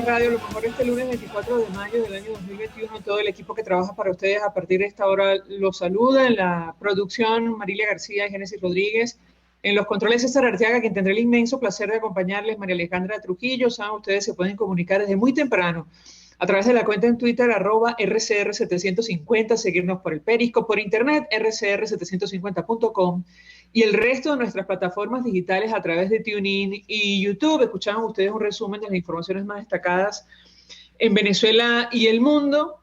Radio, a lo mejor este lunes 24 de mayo del año 2021, todo el equipo que trabaja para ustedes a partir de esta hora los saluda. En la producción, Marilia García y Génesis Rodríguez. En los controles, César Arteaga, quien tendré el inmenso placer de acompañarles, María Alejandra Trujillo. Saben, ustedes se pueden comunicar desde muy temprano a través de la cuenta en Twitter, @RCR750, seguirnos por el Periscope, por internet, rcr750.com, y el resto de nuestras plataformas digitales a través de TuneIn y YouTube. Escucharon ustedes un resumen de las informaciones más destacadas en Venezuela y el mundo.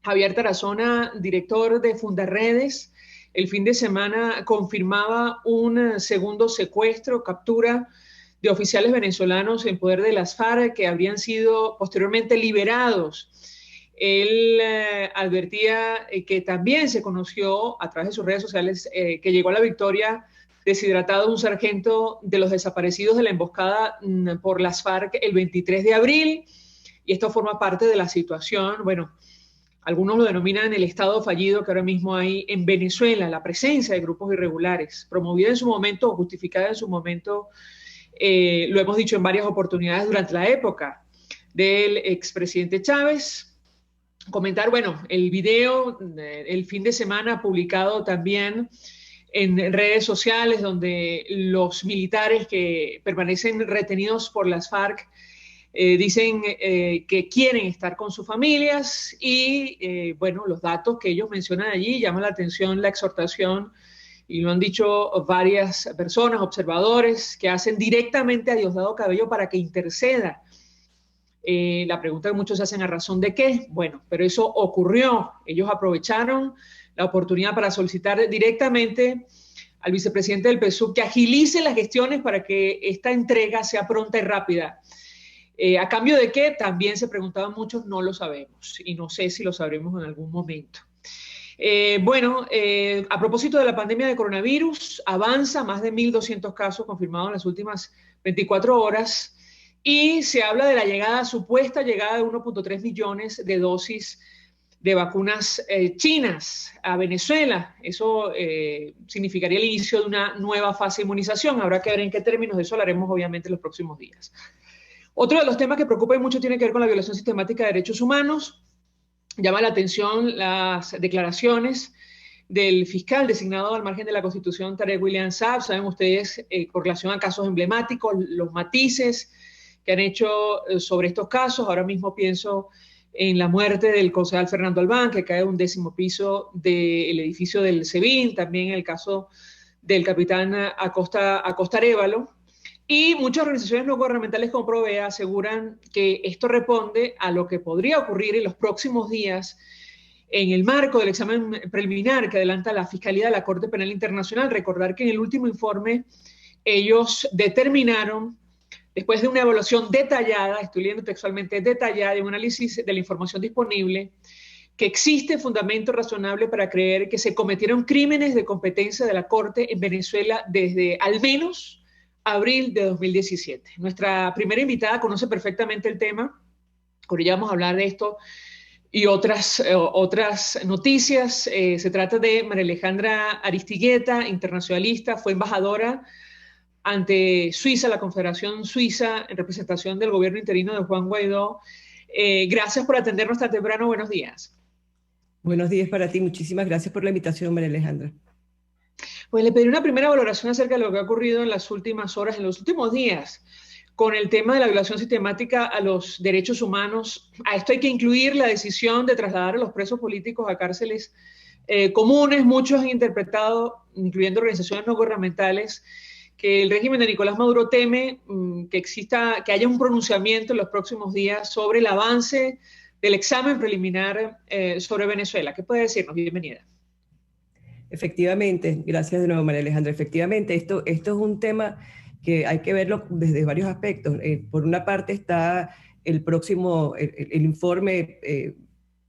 Javier Tarazona, director de Fundarredes, el fin de semana confirmaba un segundo secuestro, captura de oficiales venezolanos en poder de las FARC que habrían sido posteriormente liberados. Él advertía que también se conoció a través de sus redes sociales que llegó a la victoria deshidratado un sargento de los desaparecidos de la emboscada por las FARC el 23 de abril, y esto forma parte de la situación, bueno, algunos lo denominan el estado fallido que ahora mismo hay en Venezuela, la presencia de grupos irregulares, promovida en su momento o justificada en su momento, lo hemos dicho en varias oportunidades durante la época del expresidente Chávez. Comentar, bueno, el video, el fin de semana publicado también en redes sociales, donde los militares que permanecen retenidos por las FARC dicen que quieren estar con sus familias y, bueno, los datos que ellos mencionan allí llaman la atención, la exhortación, y lo han dicho varias personas, observadores, que hacen directamente a Diosdado Cabello para que interceda. La pregunta que muchos se hacen, ¿a razón de qué? Bueno, pero eso ocurrió. Ellos aprovecharon la oportunidad para solicitar directamente al vicepresidente del PSUV que agilice las gestiones para que esta entrega sea pronta y rápida. ¿A cambio de qué? También se preguntaban muchos, no lo sabemos, y no sé si lo sabremos en algún momento. A propósito de la pandemia de coronavirus, avanza más de 1.200 casos confirmados en las últimas 24 horas, y se habla de la supuesta llegada de 1.3 millones de dosis de vacunas chinas a Venezuela. Eso significaría el inicio de una nueva fase de inmunización. Habrá que ver en qué términos, de eso hablaremos obviamente en los próximos días. Otro de los temas que preocupa y mucho tiene que ver con la violación sistemática de derechos humanos. Llama la atención las declaraciones del fiscal designado al margen de la Constitución, Tarek William Saab. Saben ustedes, con relación a casos emblemáticos, los matices que han hecho sobre estos casos. Ahora mismo pienso en la muerte del concejal Fernando Albán, que cae de un 10º piso del edificio del SEBIN, también el caso del capitán Acosta Arévalo. Y muchas organizaciones no gubernamentales como Provea aseguran que esto responde a lo que podría ocurrir en los próximos días en el marco del examen preliminar que adelanta la Fiscalía de la Corte Penal Internacional. Recordar que en el último informe ellos determinaron, después de una evaluación detallada, estoy leyendo textualmente, detallada, y un análisis de la información disponible, que existe fundamento razonable para creer que se cometieron crímenes de competencia de la Corte en Venezuela desde al menos abril de 2017. Nuestra primera invitada conoce perfectamente el tema, con ella vamos a hablar de esto y otras noticias. Se trata de María Alejandra Aristigueta, internacionalista, fue embajadora ante Suiza, la Confederación Suiza, en representación del gobierno interino de Juan Guaidó. Gracias por atendernos tan temprano, buenos días. Buenos días para ti, muchísimas gracias por la invitación, María Alejandra. Pues le pedí una primera valoración acerca de lo que ha ocurrido en las últimas horas, en los últimos días, con el tema de la violación sistemática a los derechos humanos. A esto hay que incluir la decisión de trasladar a los presos políticos a cárceles comunes. Muchos han interpretado, incluyendo organizaciones no gubernamentales, que el régimen de Nicolás Maduro teme que haya un pronunciamiento en los próximos días sobre el avance del examen preliminar sobre Venezuela. ¿Qué puede decirnos? Bienvenida. Efectivamente, gracias de nuevo, María Alejandra. Efectivamente, esto es un tema que hay que verlo desde varios aspectos. Por una parte está el informe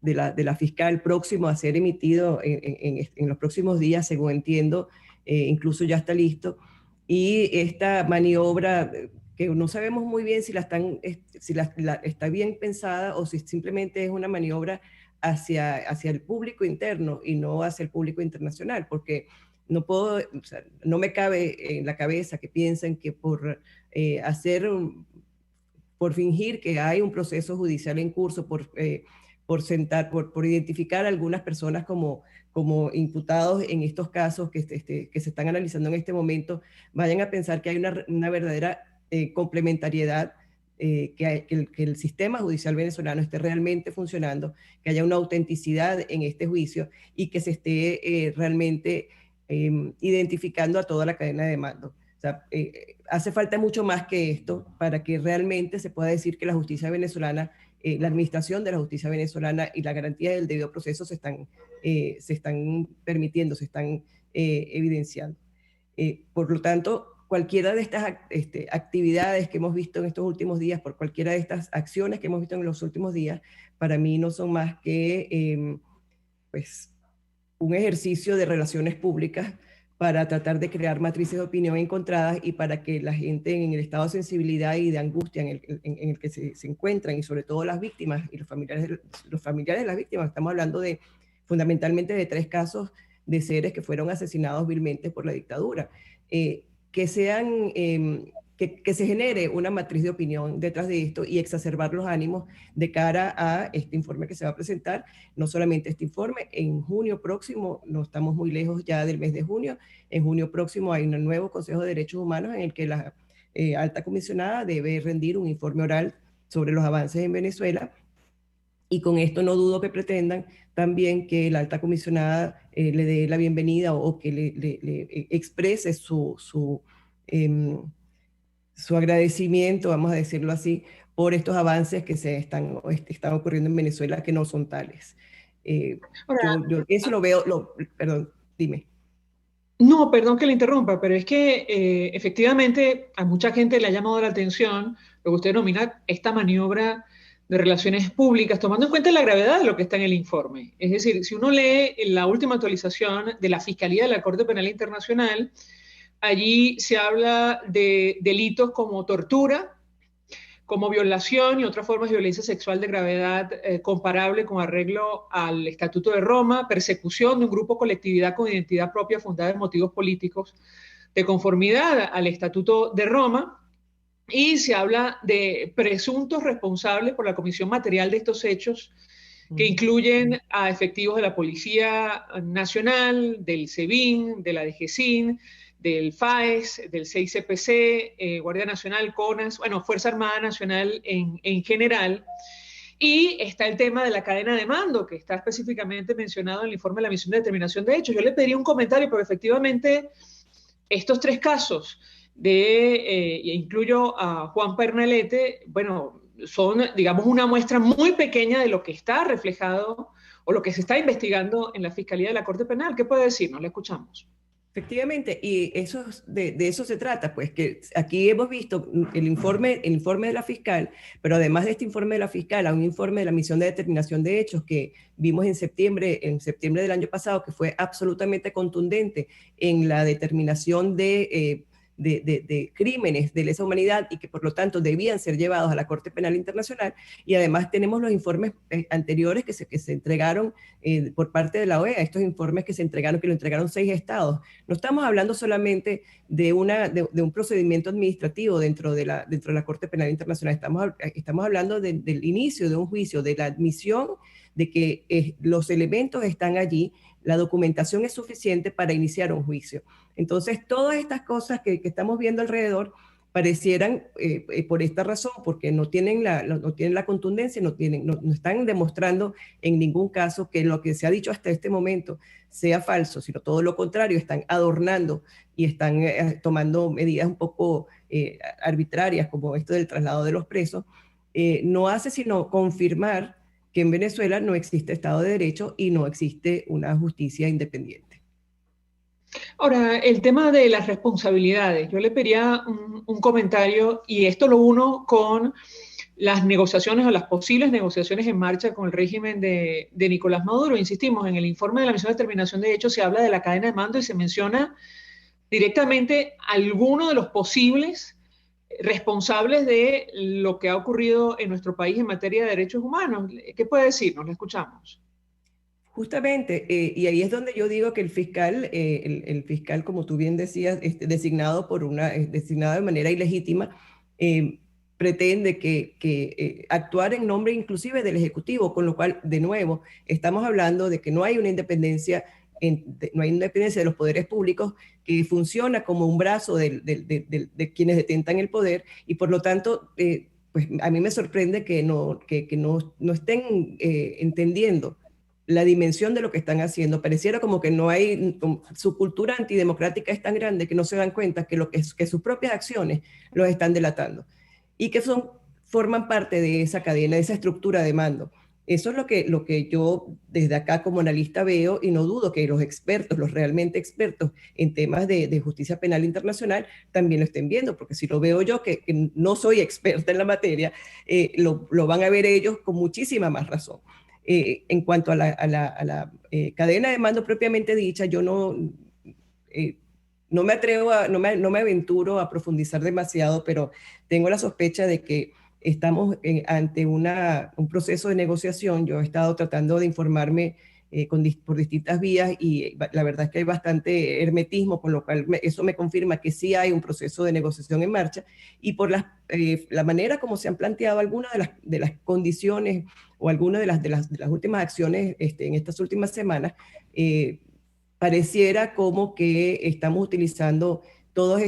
de la fiscal próximo a ser emitido en los próximos días, según entiendo, incluso ya está listo. Y esta maniobra que no sabemos muy bien si está bien pensada o si simplemente es una maniobra hacia el público interno y no hacia el público internacional, porque no me cabe en la cabeza que piensen que por hacer por fingir que hay un proceso judicial en curso, por identificar a algunas personas como imputados en estos casos que se están analizando en este momento, vayan a pensar que hay una verdadera complementariedad, que el sistema judicial venezolano esté realmente funcionando, que haya una autenticidad en este juicio y que se esté realmente identificando a toda la cadena de mando. O sea, hace falta mucho más que esto para que realmente se pueda decir que la justicia venezolana, la administración de la justicia venezolana y la garantía del debido proceso se están permitiendo, se están evidenciando. Por lo tanto, cualquiera de estas actividades que hemos visto en estos últimos días, por cualquiera de estas acciones que hemos visto en los últimos días, para mí no son más que pues, un ejercicio de relaciones públicas para tratar de crear matrices de opinión encontradas y para que la gente en el estado de sensibilidad y de angustia en el que se encuentran, y sobre todo las víctimas y los familiares de las víctimas, estamos hablando fundamentalmente de 3 casos de seres que fueron asesinados vilmente por la dictadura, que se genere una matriz de opinión detrás de esto y exacerbar los ánimos de cara a este informe que se va a presentar. No solamente este informe, en junio próximo, no estamos muy lejos ya del mes de junio, en junio próximo hay un nuevo Consejo de Derechos Humanos en el que la alta comisionada debe rendir un informe oral sobre los avances en Venezuela, y con esto no dudo que pretendan también que la alta comisionada le dé la bienvenida o que le exprese su agradecimiento, vamos a decirlo así, por estos avances que están ocurriendo en Venezuela, que no son tales. Ahora, Yo eso lo veo, perdón, dime. no, perdón que le interrumpa, pero es que efectivamente a mucha gente le ha llamado la atención lo que usted denomina esta maniobra de relaciones públicas, tomando en cuenta la gravedad de lo que está en el informe. Es decir, si uno lee la última actualización de la Fiscalía de la Corte Penal Internacional, allí se habla de delitos como tortura, como violación y otras formas de violencia sexual de gravedad comparable con arreglo al Estatuto de Roma, persecución de un grupo o colectividad con identidad propia fundada en motivos políticos de conformidad al Estatuto de Roma, y se habla de presuntos responsables por la comisión material de estos hechos, que incluyen a efectivos de la Policía Nacional, del SEBIN, de la DGCIN, del FAES, del CICPC, Guardia Nacional, CONAS, bueno, Fuerza Armada Nacional en general. Y está el tema de la cadena de mando, que está específicamente mencionado en el informe de la misión de determinación de hechos. Yo le pediría un comentario, porque efectivamente estos 3 casos, incluyo a Juan Pernalete, bueno, son, digamos, una muestra muy pequeña de lo que está reflejado o lo que se está investigando en la Fiscalía de la Corte Penal. ¿Qué puede decirnos? Le escuchamos. Efectivamente, y de eso se trata, pues que aquí hemos visto el informe de la fiscal, pero además de este informe de la fiscal, hay un informe de la misión de determinación de hechos que vimos en septiembre del año pasado, que fue absolutamente contundente en la determinación de crímenes de lesa humanidad y que por lo tanto debían ser llevados a la Corte Penal Internacional. Y además tenemos los informes anteriores que se entregaron por parte de la OEA, estos informes que lo entregaron 6 estados. No estamos hablando solamente de un procedimiento administrativo dentro de la Corte Penal Internacional, estamos hablando del inicio de un juicio, de la admisión de que los elementos están allí, la documentación es suficiente para iniciar un juicio. Entonces, todas estas cosas que estamos viendo alrededor parecieran, por esta razón, porque no tienen la contundencia, no están demostrando en ningún caso que lo que se ha dicho hasta este momento sea falso, sino todo lo contrario, están adornando y están tomando medidas un poco arbitrarias, como esto del traslado de los presos, no hace sino confirmar que en Venezuela no existe Estado de Derecho y no existe una justicia independiente. Ahora, el tema de las responsabilidades, yo le pediría un comentario, y esto lo uno con las negociaciones o las posibles negociaciones en marcha con el régimen de Nicolás Maduro. Insistimos, en el informe de la misión de determinación de hechos se habla de la cadena de mando y se menciona directamente algunos de los posibles responsables de lo que ha ocurrido en nuestro país en materia de derechos humanos. ¿Qué puede decirnos? Le escuchamos. Justamente, y ahí es donde yo digo que el fiscal, como tú bien decías, designado de manera ilegítima, pretende que actuar en nombre inclusive del Ejecutivo, con lo cual, de nuevo, estamos hablando de que no hay una independencia, no hay independencia de los poderes públicos, que funciona como un brazo de quienes detentan el poder, y por lo tanto, pues a mí me sorprende que no estén entendiendo la dimensión de lo que están haciendo. Pareciera como que no hay, su cultura antidemocrática es tan grande que no se dan cuenta que sus propias acciones los están delatando y que forman parte de esa cadena, de esa estructura de mando. Eso es lo que yo desde acá como analista veo, y no dudo que los expertos, los realmente expertos en temas de justicia penal internacional también lo estén viendo, porque si lo veo yo, que no soy experta en la materia, lo van a ver ellos con muchísima más razón. En cuanto a la cadena de mando propiamente dicha, yo no me atrevo, no me aventuro a profundizar demasiado, pero tengo la sospecha de que estamos ante un proceso de negociación. Yo he estado tratando de informarme por distintas vías, y la verdad es que hay bastante hermetismo, con lo cual eso me confirma que sí hay un proceso de negociación en marcha, y por la manera como se han planteado algunas de las condiciones o algunas de las últimas acciones en estas últimas semanas, pareciera como que estamos utilizando todas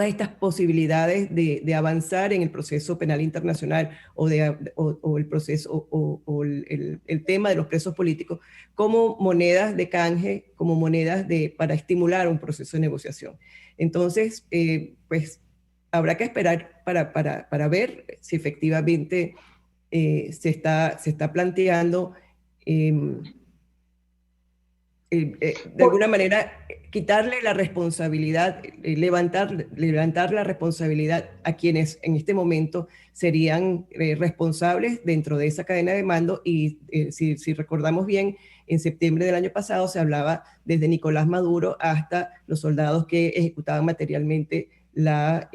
estas posibilidades de avanzar en el proceso penal internacional o el proceso o el tema de los presos políticos como monedas de canje, como monedas para estimular un proceso de negociación. Entonces, pues habrá que esperar para ver si efectivamente se está planteando de alguna manera quitarle la responsabilidad, levantar la responsabilidad a quienes en este momento serían responsables dentro de esa cadena de mando. Y si recordamos bien, en septiembre del año pasado se hablaba desde Nicolás Maduro hasta los soldados que ejecutaban materialmente la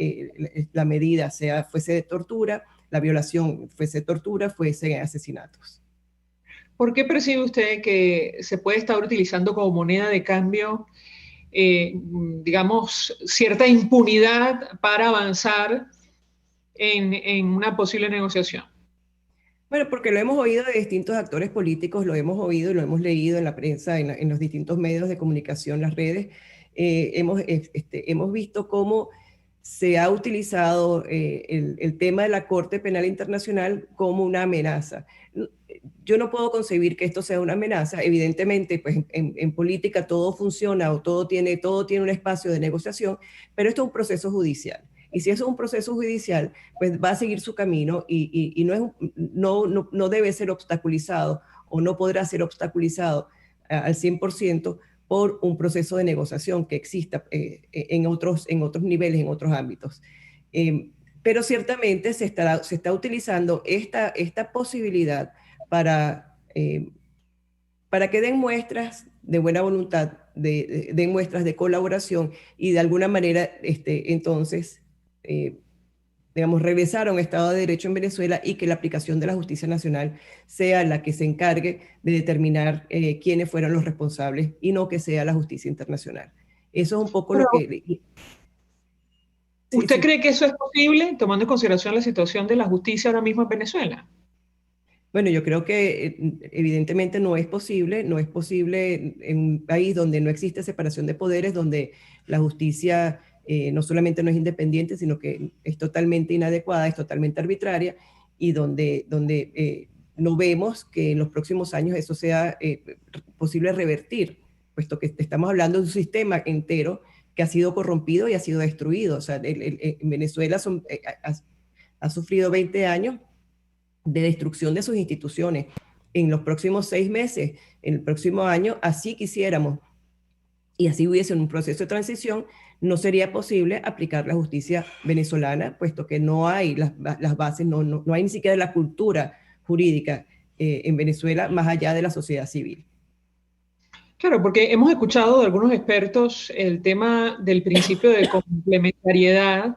medida, fuese de tortura, la violación fuese tortura, fuese asesinatos. ¿Por qué percibe usted que se puede estar utilizando como moneda de cambio, digamos, cierta impunidad para avanzar en una posible negociación? Bueno, porque lo hemos oído de distintos actores políticos, lo hemos oído y lo hemos leído en la prensa, en los distintos medios de comunicación, las redes. Hemos visto cómo se ha utilizado el tema de la Corte Penal Internacional como una amenaza. Yo no puedo concebir que esto sea una amenaza. Evidentemente, pues en política todo funciona o todo tiene un espacio de negociación, pero esto es un proceso judicial. Y si eso es un proceso judicial, pues va a seguir su camino, y no debe ser obstaculizado, o no podrá ser obstaculizado al 100% por un proceso de negociación que exista en otros niveles, en otros ámbitos. Pero ciertamente se está utilizando esta posibilidad para que den muestras de buena voluntad, den muestras de colaboración, y de alguna manera entonces, digamos, regresar a un Estado de Derecho en Venezuela, y que la aplicación de la justicia nacional sea la que se encargue de determinar quiénes fueron los responsables, y no que sea la justicia internacional. Eso es un poco lo que... ¿Usted cree que eso es posible, tomando en consideración la situación de la justicia ahora mismo en Venezuela? Bueno, yo creo que evidentemente no es posible en un país donde no existe separación de poderes, donde la justicia no solamente no es independiente, sino que es totalmente inadecuada, es totalmente arbitraria, y donde no vemos que en los próximos años eso sea posible revertir, puesto que estamos hablando de un sistema entero que ha sido corrompido y ha sido destruido. O sea, en Venezuela ha sufrido 20 años de destrucción de sus instituciones. En los próximos 6 meses, en el próximo año, así quisiéramos, y así hubiese un proceso de transición, no sería posible aplicar la justicia venezolana, puesto que no hay las bases, no hay ni siquiera la cultura jurídica en Venezuela, más allá de la sociedad civil. Claro, porque hemos escuchado de algunos expertos el tema del principio de complementariedad,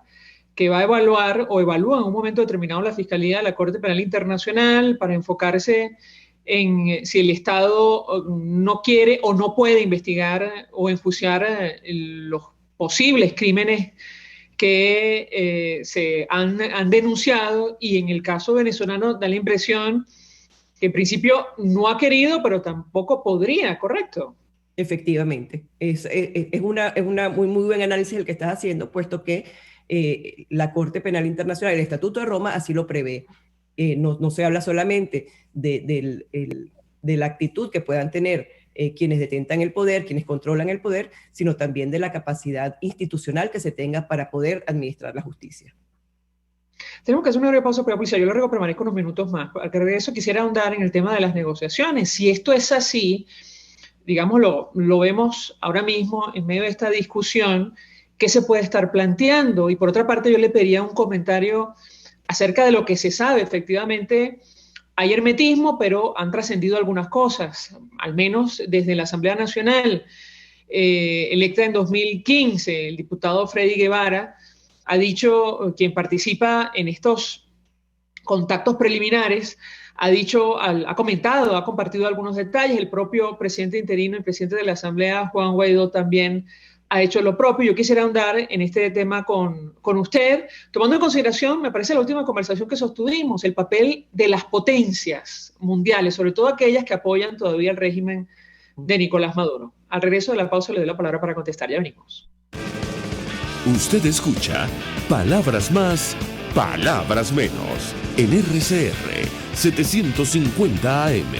que va a evaluar o evalúa en un momento determinado la Fiscalía de la Corte Penal Internacional para enfocarse en si el Estado no quiere o no puede investigar o enjuiciar los posibles crímenes que se han denunciado, y en el caso venezolano da la impresión que en principio no ha querido, pero tampoco podría, ¿correcto? Efectivamente, es una muy buen análisis el que estás haciendo, puesto que la Corte Penal Internacional, el Estatuto de Roma, así lo prevé. No se habla solamente de la actitud que puedan tener quienes detentan el poder, quienes controlan el poder, sino también de la capacidad institucional que se tenga para poder administrar la justicia. Tenemos que hacer una breve pausa, pero yo le ruego permanezco unos minutos más. Al regreso quisiera ahondar en el tema de las negociaciones. Si esto es así, digamos, lo vemos ahora mismo en medio de esta discusión, ¿qué se puede estar planteando? Y por otra parte, yo le pediría un comentario acerca de lo que se sabe. Efectivamente, hay hermetismo, pero han trascendido algunas cosas, al menos desde la Asamblea Nacional, electa en 2015, el diputado Freddy Guevara ha dicho, quien participa en estos contactos preliminares, ha comentado, ha compartido algunos detalles. El propio presidente interino, el presidente de la Asamblea, Juan Guaidó, también ha hecho lo propio. Yo quisiera ahondar en este tema con usted, tomando en consideración, me parece la última conversación que sostuvimos, el papel de las potencias mundiales, sobre todo aquellas que apoyan todavía el régimen de Nicolás Maduro. Al regreso de la pausa le doy la palabra para contestar. Ya venimos. Usted escucha Palabras Más, Palabras Menos, en RCR 750 AM.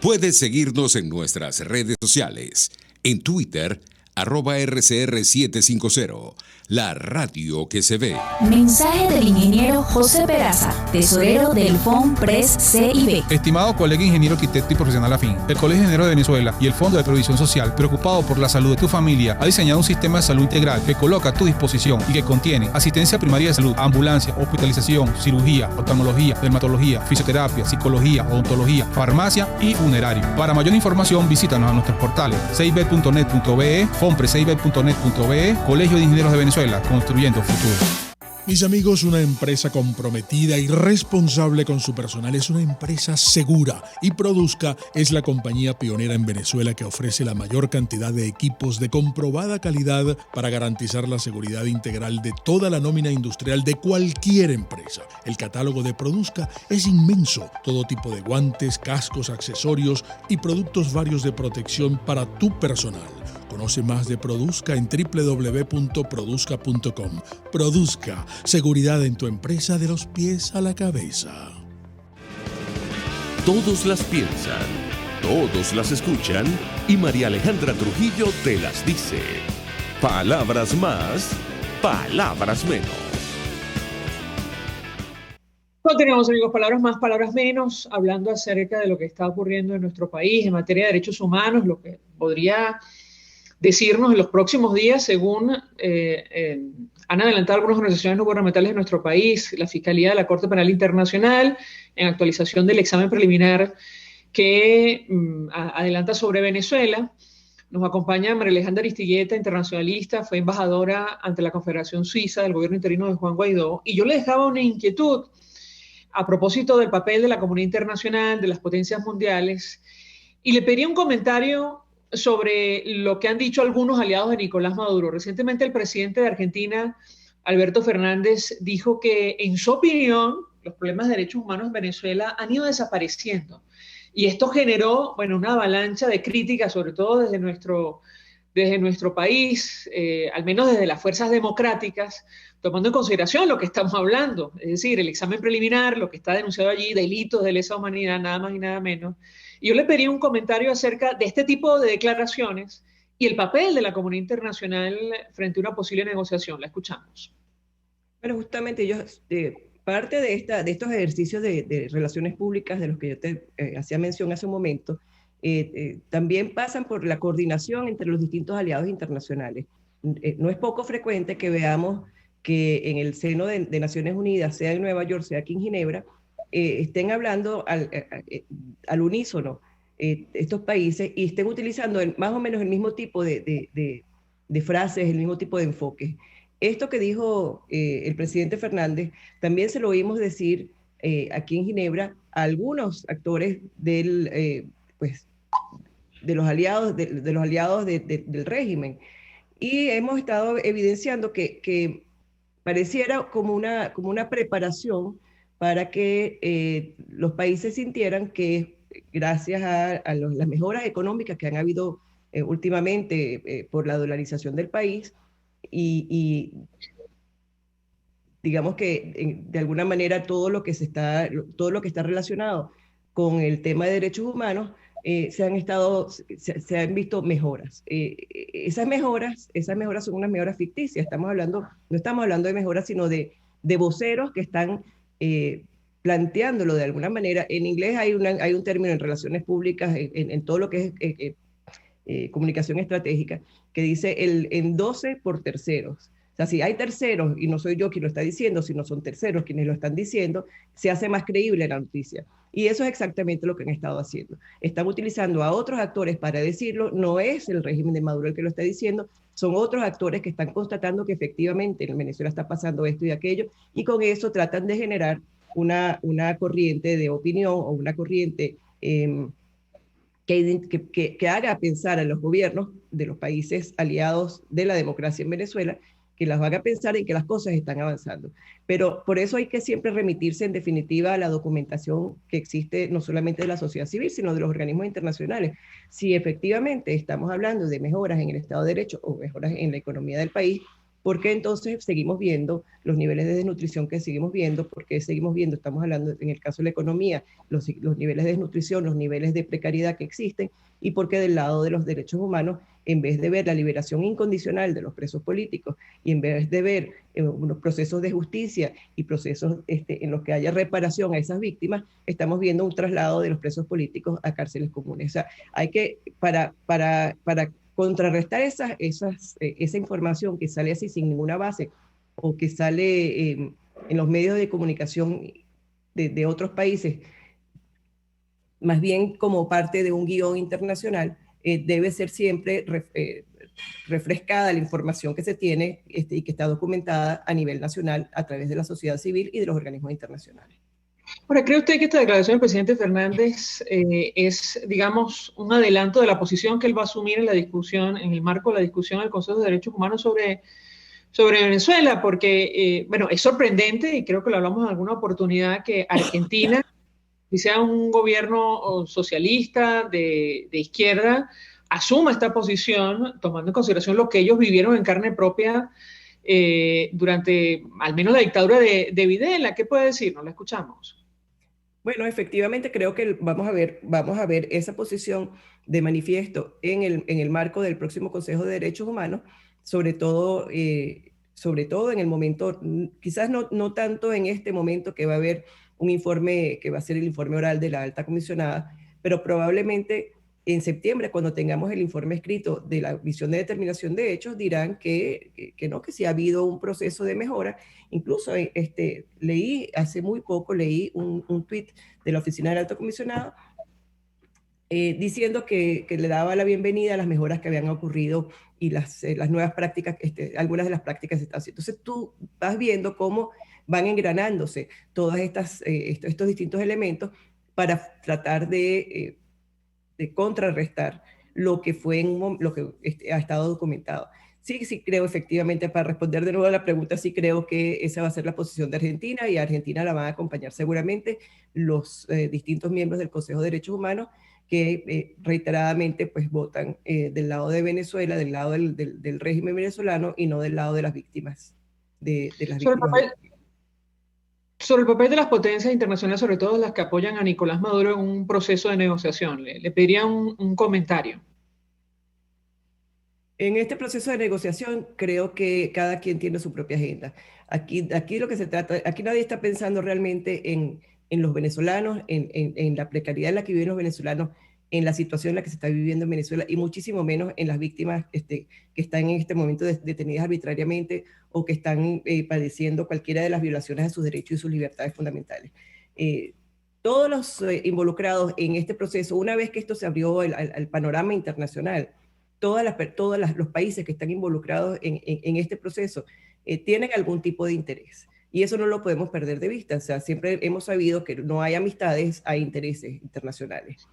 Puedes seguirnos en nuestras redes sociales. En Twitter, @RCR750, la radio que se ve. Mensaje del ingeniero José Peraza, tesorero del FONPRES CIB. Estimado colega ingeniero arquitecto y profesional afín, el Colegio de Ingenieros de Venezuela y el Fondo de Previsión Social, preocupado por la salud de tu familia, ha diseñado un sistema de salud integral que coloca a tu disposición y que contiene asistencia primaria de salud, ambulancia, hospitalización, cirugía, oftalmología, dermatología, fisioterapia, psicología, odontología, farmacia y funerario. Para mayor información, visítanos a nuestros portales cib.net.be, fonprescib.net.be, Colegio de Ingenieros de Venezuela, construyendo futuro. Mis amigos, una empresa comprometida y responsable con su personal es una empresa segura, y Produzca es la compañía pionera en Venezuela que ofrece la mayor cantidad de equipos de comprobada calidad para garantizar la seguridad integral de toda la nómina industrial de cualquier empresa. El catálogo de Produzca es inmenso, todo tipo de guantes, cascos, accesorios y productos varios de protección para tu personal. Conoce más de Produzca en www.produzca.com. Produzca, seguridad en tu empresa de los pies a la cabeza. Todos las piensan, todos las escuchan y María Alejandra Trujillo te las dice. Palabras más, palabras menos. Continuamos, amigos, palabras más, palabras menos, hablando acerca de lo que está ocurriendo en nuestro país en materia de derechos humanos, lo que podría decirnos en los próximos días, según han adelantado algunas organizaciones no gubernamentales de nuestro país, la Fiscalía de la Corte Penal Internacional, en actualización del examen preliminar que adelanta sobre Venezuela. Nos acompaña María Alejandra Aristigueta, internacionalista, fue embajadora ante la Confederación Suiza del gobierno interino de Juan Guaidó, y yo le dejaba una inquietud a propósito del papel de la comunidad internacional, de las potencias mundiales, y le pedí un comentario sobre lo que han dicho algunos aliados de Nicolás Maduro. Recientemente el presidente de Argentina, Alberto Fernández, dijo que en su opinión los problemas de derechos humanos en Venezuela han ido desapareciendo. Y esto generó, bueno, una avalancha de críticas, sobre todo desde nuestro país, al menos desde las fuerzas democráticas, tomando en consideración lo que estamos hablando, es decir, el examen preliminar, lo que está denunciado allí, delitos de lesa humanidad, nada más y nada menos. Y yo le pedí un comentario acerca de este tipo de declaraciones y el papel de la comunidad internacional frente a una posible negociación. La escuchamos. Bueno, justamente parte de estos ejercicios de relaciones públicas de los que yo te hacía mención hace un momento, también pasan por la coordinación entre los distintos aliados internacionales. No es poco frecuente que veamos que en el seno de Naciones Unidas, sea en Nueva York, sea aquí en Ginebra, estén hablando al unísono estos países y estén utilizando más o menos el mismo tipo de frases, el mismo tipo de enfoque. Esto que dijo el presidente Fernández, también se lo oímos decir aquí en Ginebra a algunos actores de los aliados del régimen. Y hemos estado evidenciando que pareciera como una preparación para que los países sintieran que gracias a las mejoras económicas que han habido últimamente por la dolarización del país y digamos que de alguna manera todo lo que está relacionado con el tema de derechos humanos, se han visto mejoras. Esas mejoras son unas mejoras ficticias. No estamos hablando de mejoras, sino de voceros que están planteándolo de alguna manera. En inglés hay un término en relaciones públicas, en todo lo que es comunicación estratégica, que dice el endose por terceros. O sea, si hay terceros, y no soy yo quien lo está diciendo, sino son terceros quienes lo están diciendo, se hace más creíble la noticia. Y eso es exactamente lo que han estado haciendo. Están utilizando a otros actores para decirlo, no es el régimen de Maduro el que lo está diciendo, son otros actores que están constatando que efectivamente en Venezuela está pasando esto y aquello, y con eso tratan de generar una corriente de opinión o una corriente que haga pensar a los gobiernos de los países aliados de la democracia en Venezuela, que las haga pensar en que las cosas están avanzando. Pero por eso hay que siempre remitirse en definitiva a la documentación que existe no solamente de la sociedad civil, sino de los organismos internacionales. Si efectivamente estamos hablando de mejoras en el Estado de Derecho o mejoras en la economía del país, ¿por qué entonces seguimos viendo los niveles de desnutrición que seguimos viendo? ¿Por qué seguimos viendo, estamos hablando en el caso de la economía, los niveles de desnutrición, los niveles de precariedad que existen? ¿Y por qué del lado de los derechos humanos, en vez de ver la liberación incondicional de los presos políticos y en vez de ver unos procesos de justicia y procesos en los que haya reparación a esas víctimas, estamos viendo un traslado de los presos políticos a cárceles comunes? O sea, hay que, para contrarrestar esa información que sale así sin ninguna base o que sale en los medios de comunicación de otros países, más bien como parte de un guión internacional, debe ser siempre refrescada la información que se tiene y que está documentada a nivel nacional a través de la sociedad civil y de los organismos internacionales. Ahora, ¿cree usted que esta declaración del presidente Fernández es, digamos, un adelanto de la posición que él va a asumir en la discusión, en el marco de la discusión del Consejo de Derechos Humanos sobre Venezuela? Porque, bueno, es sorprendente, y creo que lo hablamos en alguna oportunidad, que Argentina, si sea un gobierno socialista de izquierda, asuma esta posición, tomando en consideración lo que ellos vivieron en carne propia durante, al menos, la dictadura de Videla. ¿Qué puede decirnos? La escuchamos. Bueno, efectivamente creo que vamos a ver esa posición de manifiesto en el marco del próximo Consejo de Derechos Humanos, sobre todo en el momento, quizás no tanto en este momento que va a haber un informe que va a ser el informe oral de la alta comisionada, pero probablemente en septiembre, cuando tengamos el informe escrito de la Misión de Determinación de Hechos, dirán que sí ha habido un proceso de mejora. Incluso hace muy poco leí un tuit de la Oficina del Alto Comisionado diciendo que le daba la bienvenida a las mejoras que habían ocurrido y las nuevas prácticas, algunas de las prácticas están haciendo. Entonces tú vas viendo cómo van engranándose todos estos distintos elementos para tratar de contrarrestar lo que ha estado documentado. Sí creo efectivamente, para responder de nuevo a la pregunta, sí creo que esa va a ser la posición de Argentina, y a Argentina la van a acompañar seguramente los distintos miembros del Consejo de Derechos Humanos que reiteradamente pues votan del lado de Venezuela, del lado del régimen venezolano, y no del lado de las víctimas. Sobre el papel de las potencias internacionales, sobre todo las que apoyan a Nicolás Maduro en un proceso de negociación, le pediría un comentario. En este proceso de negociación creo que cada quien tiene su propia agenda. Aquí lo que se trata, aquí nadie está pensando realmente en los venezolanos, en la precariedad en la que viven los venezolanos, en la situación en la que se está viviendo en Venezuela, y muchísimo menos en las víctimas que están en este momento detenidas arbitrariamente o que están padeciendo cualquiera de las violaciones de sus derechos y sus libertades fundamentales. Todos los involucrados en este proceso, una vez que esto se abrió al panorama internacional, todos los países que están involucrados en este proceso tienen algún tipo de interés. Y eso no lo podemos perder de vista. O sea, siempre hemos sabido que no hay amistades, hay intereses internacionales.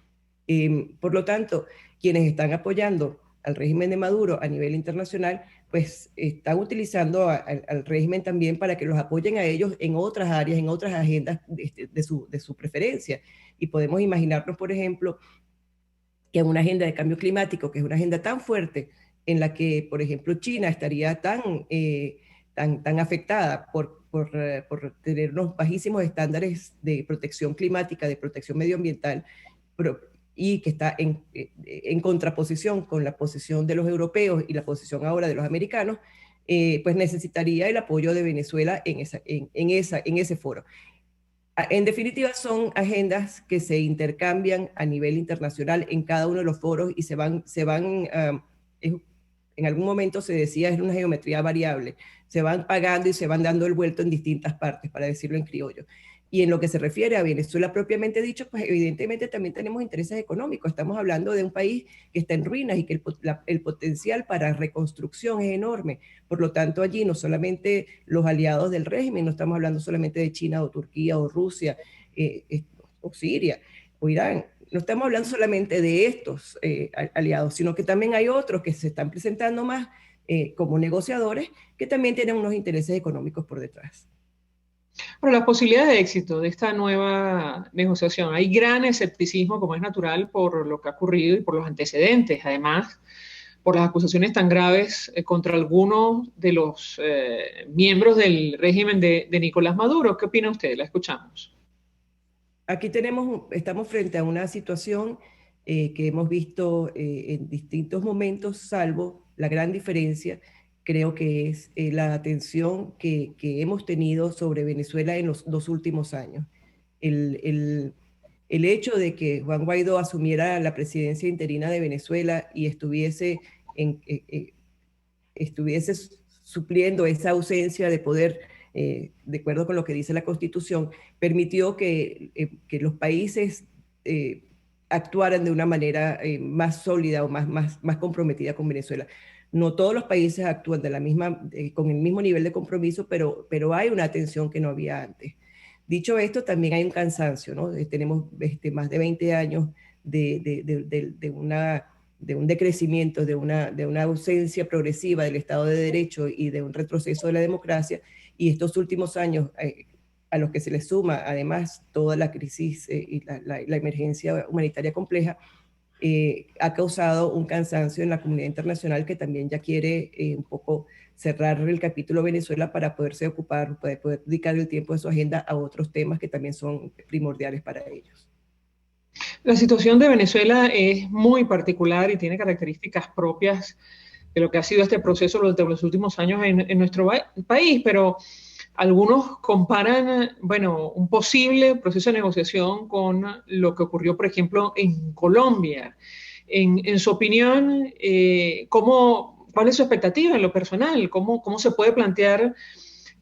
Por lo tanto, quienes están apoyando al régimen de Maduro a nivel internacional, pues están utilizando al régimen también para que los apoyen a ellos en otras áreas, en otras agendas de su preferencia. Y podemos imaginarnos, por ejemplo, que en una agenda de cambio climático, que es una agenda tan fuerte, en la que, por ejemplo, China estaría tan afectada por tener unos bajísimos estándares de protección climática, de protección medioambiental, y que está en contraposición con la posición de los europeos y la posición ahora de los americanos, pues necesitaría el apoyo de Venezuela en ese foro. En definitiva, son agendas que se intercambian a nivel internacional en cada uno de los foros y en algún momento se decía, es una geometría variable, se van pagando y se van dando el vuelto en distintas partes, para decirlo en criollo. Y en lo que se refiere a Venezuela propiamente dicho, pues evidentemente también tenemos intereses económicos. Estamos hablando de un país que está en ruinas y que el potencial para reconstrucción es enorme. Por lo tanto, allí no solamente los aliados del régimen, no estamos hablando solamente de China o Turquía o Rusia o Siria o Irán. No estamos hablando solamente de estos aliados, sino que también hay otros que se están presentando más como negociadores que también tienen unos intereses económicos por detrás. Pero las posibilidades de éxito de esta nueva negociación, hay gran escepticismo, como es natural, por lo que ha ocurrido y por los antecedentes, además, por las acusaciones tan graves contra algunos de los miembros del régimen de Nicolás Maduro. ¿Qué opina usted? La escuchamos. Aquí estamos frente a una situación que hemos visto en distintos momentos, salvo la gran diferencia, creo que es la atención que hemos tenido sobre Venezuela en los 2 últimos años. El hecho de que Juan Guaidó asumiera la presidencia interina de Venezuela y estuviese supliendo esa ausencia de poder, de acuerdo con lo que dice la Constitución, permitió que los países actuaran de una manera más sólida o más comprometida con Venezuela. No todos los países actúan con el mismo nivel de compromiso, pero hay una atención que no había antes. Dicho esto, también hay un cansancio, ¿no? Tenemos más de 20 años de un decrecimiento, de una ausencia progresiva del Estado de Derecho y de un retroceso de la democracia, y estos últimos años, a los que se les suma además toda la crisis y la emergencia humanitaria compleja, ha causado un cansancio en la comunidad internacional que también ya quiere un poco cerrar el capítulo Venezuela para poderse ocupar, poder dedicar el tiempo de su agenda a otros temas que también son primordiales para ellos. La situación de Venezuela es muy particular y tiene características propias de lo que ha sido este proceso durante los últimos años en nuestro país, pero algunos comparan, bueno, un posible proceso de negociación con lo que ocurrió, por ejemplo, en Colombia. En su opinión, ¿cuál es su expectativa en lo personal? ¿Cómo se puede plantear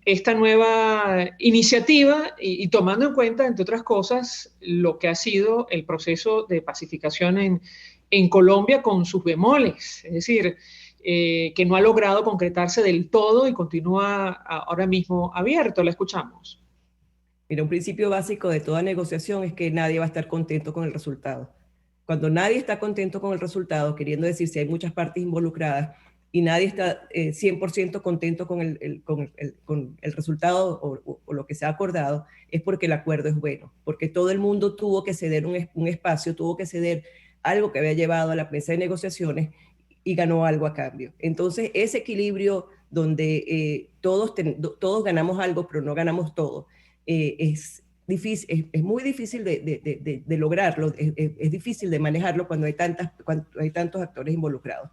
esta nueva iniciativa y tomando en cuenta, entre otras cosas, lo que ha sido el proceso de pacificación en Colombia con sus bemoles? Es decir, que no ha logrado concretarse del todo y continúa ahora mismo abierto. La escuchamos. Mira, un principio básico de toda negociación es que nadie va a estar contento con el resultado. Cuando nadie está contento con el resultado, queriendo decir si hay muchas partes involucradas y nadie está 100% contento con el resultado o lo que se ha acordado, es porque el acuerdo es bueno, porque todo el mundo tuvo que ceder un espacio, tuvo que ceder algo que había llevado a la mesa de negociaciones y ganó algo a cambio. Entonces, ese equilibrio donde todos ganamos algo, pero no ganamos todo, es difícil, es muy difícil de lograrlo, es difícil de manejarlo cuando hay tantos actores involucrados.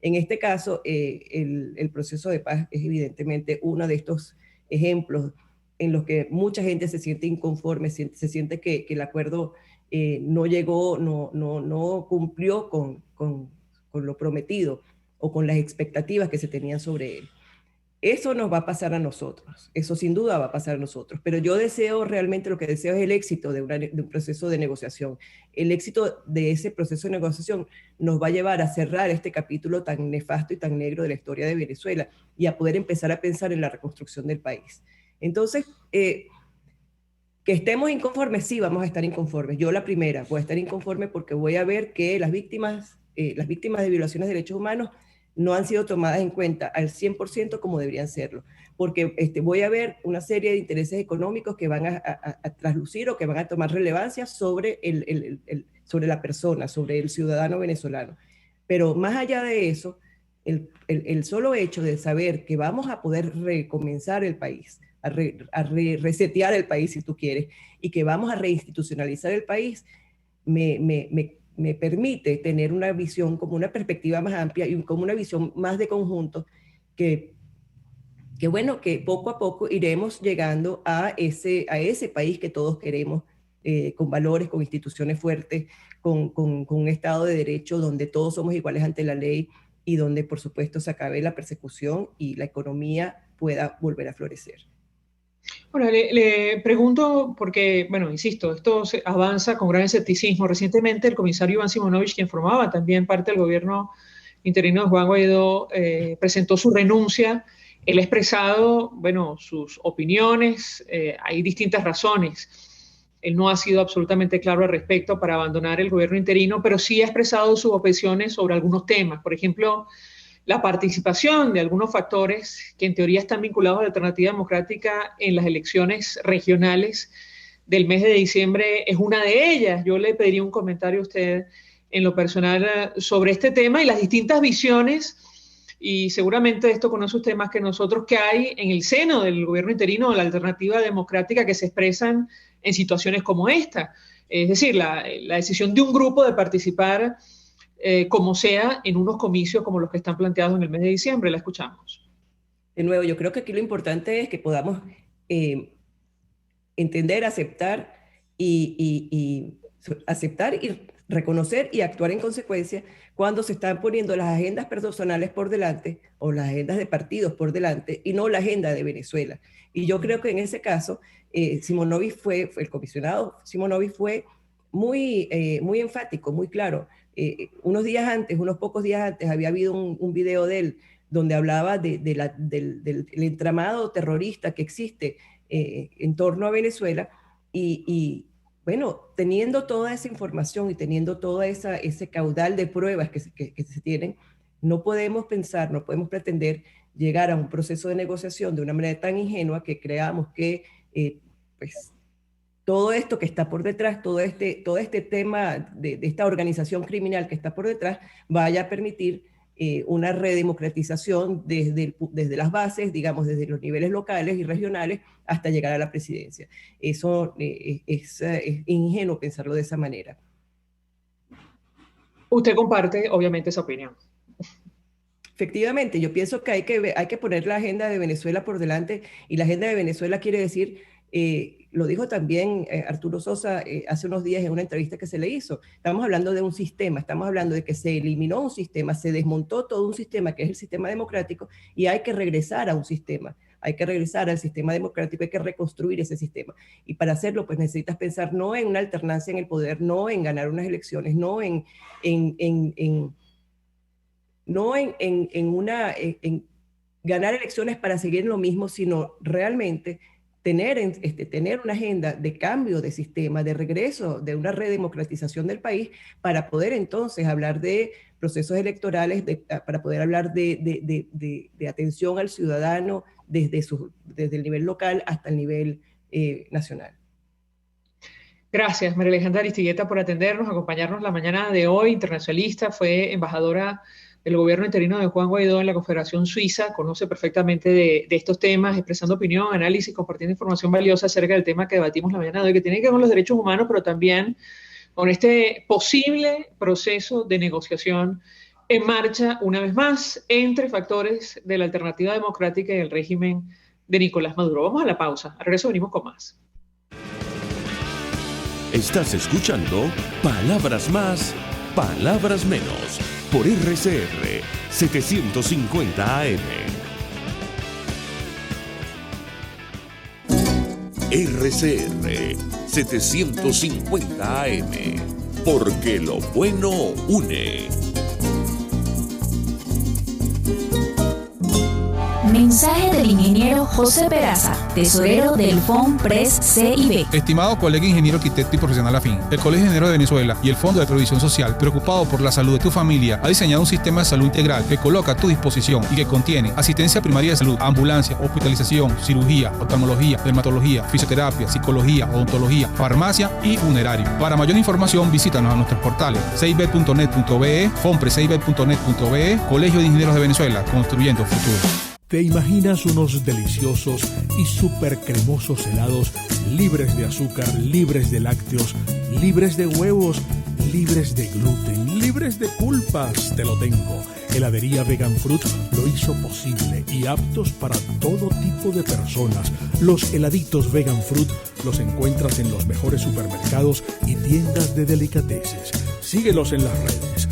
En este caso, el proceso de paz es evidentemente uno de estos ejemplos en los que mucha gente se siente inconforme, se siente que el acuerdo no llegó, no cumplió con lo prometido o con las expectativas que se tenían sobre él. Eso nos va a pasar a nosotros, eso sin duda va a pasar a nosotros, pero yo realmente lo que deseo es el éxito de un proceso de negociación. El éxito de ese proceso de negociación nos va a llevar a cerrar este capítulo tan nefasto y tan negro de la historia de Venezuela y a poder empezar a pensar en la reconstrucción del país. Entonces, Que estemos inconformes, sí, vamos a estar inconformes. Yo la primera voy a estar inconforme porque voy a ver que las víctimas de violaciones de derechos humanos no han sido tomadas en cuenta al 100% como deberían serlo. Porque voy a ver una serie de intereses económicos que van a traslucir o que van a tomar relevancia sobre, sobre la persona, sobre el ciudadano venezolano. Pero más allá de eso, el solo hecho de saber que vamos a poder recomenzar el país, resetear el país si tú quieres, y que vamos a reinstitucionalizar el país, me permite tener una visión, como una perspectiva más amplia y como una visión más de conjunto, que bueno, que poco a poco iremos llegando a ese país que todos queremos, con valores, con instituciones fuertes, con un Estado de Derecho donde todos somos iguales ante la ley y donde, por supuesto, se acabe la persecución y la economía pueda volver a florecer. Bueno, le pregunto porque, bueno, insisto, esto avanza con gran escepticismo. Recientemente el comisario Iván Simonovich, quien formaba también parte del gobierno interino de Juan Guaidó, presentó su renuncia. Él ha expresado, bueno, sus opiniones, hay distintas razones. Él no ha sido absolutamente claro al respecto para abandonar el gobierno interino, pero sí ha expresado sus opiniones sobre algunos temas. Por ejemplo, la participación de algunos factores que en teoría están vinculados a la alternativa democrática en las elecciones regionales del mes de diciembre es una de ellas. Yo le pediría un comentario a usted en lo personal sobre este tema y las distintas visiones, y seguramente esto conoce usted más que nosotros, que hay en el seno del gobierno interino de la alternativa democrática que se expresan en situaciones como esta. Es decir, la decisión de un grupo de participar como sea, en unos comicios como los que están planteados en el mes de diciembre. La escuchamos. De nuevo, yo creo que aquí lo importante es que podamos entender, aceptar y reconocer y actuar en consecuencia cuando se están poniendo las agendas personales por delante o las agendas de partidos por delante y no la agenda de Venezuela. Y yo creo que en ese caso, el comisionado Simonovich fue muy enfático, muy claro. Unos pocos días antes había habido un video de él donde hablaba del entramado terrorista que existe en torno a Venezuela y bueno, teniendo toda esa información y teniendo todo ese caudal de pruebas que se tienen, no podemos pretender llegar a un proceso de negociación de una manera tan ingenua que creamos que todo esto que está por detrás, todo este tema de esta organización criminal que está por detrás, vaya a permitir una redemocratización desde las bases, digamos, desde los niveles locales y regionales hasta llegar a la presidencia. Eso es ingenuo pensarlo de esa manera. Usted comparte, obviamente, esa opinión. Efectivamente, yo pienso que hay que poner la agenda de Venezuela por delante, y la agenda de Venezuela quiere decir, lo dijo también Arturo Sosa hace unos días en una entrevista que se le hizo, estamos hablando de un sistema, estamos hablando de que se eliminó un sistema, se desmontó todo un sistema que es el sistema democrático, y hay que regresar a un sistema, hay que regresar al sistema democrático, hay que reconstruir ese sistema, y para hacerlo pues necesitas pensar no en una alternancia en el poder, no en ganar unas elecciones, no en ganar elecciones para seguir lo mismo, sino realmente tener una agenda de cambio de sistema, de regreso, de una redemocratización del país, para poder entonces hablar de procesos electorales, para poder hablar de atención al ciudadano desde el nivel local hasta el nivel nacional. Gracias, María Alejandra Aristigueta, por atendernos, acompañarnos la mañana de hoy. Internacionalista, fue embajadora del gobierno interino de Juan Guaidó en la Confederación Suiza, conoce perfectamente de estos temas, expresando opinión, análisis, compartiendo información valiosa acerca del tema que debatimos la mañana de hoy, que tiene que ver con los derechos humanos, pero también con este posible proceso de negociación en marcha, una vez más, entre factores de la alternativa democrática y el régimen de Nicolás Maduro. Vamos a la pausa, al regreso venimos con más. Estás escuchando Palabras Más, Palabras Menos, por RCR 750 AM. RCR 750 AM, porque lo bueno une. Mensaje del ingeniero José Peraza, tesorero del FOMPRES CIB. Estimado colega ingeniero arquitecto y profesional afín, el Colegio de Ingenieros de Venezuela y el Fondo de Previsión Social, preocupado por la salud de tu familia, ha diseñado un sistema de salud integral que coloca a tu disposición y que contiene asistencia primaria de salud, ambulancia, hospitalización, cirugía, oftalmología, dermatología, fisioterapia, psicología, odontología, farmacia y funerario. Para mayor información, visítanos a nuestros portales cib.net.be, fomprescib.net.be, Colegio de Ingenieros de Venezuela, construyendo futuro. ¿Te imaginas unos deliciosos y súper cremosos helados libres de azúcar, libres de lácteos, libres de huevos, libres de gluten, libres de culpas? Te lo tengo. Heladería Vegan Fruit lo hizo posible y aptos para todo tipo de personas. Los heladitos Vegan Fruit los encuentras en los mejores supermercados y tiendas de delicateces. Síguelos en las redes.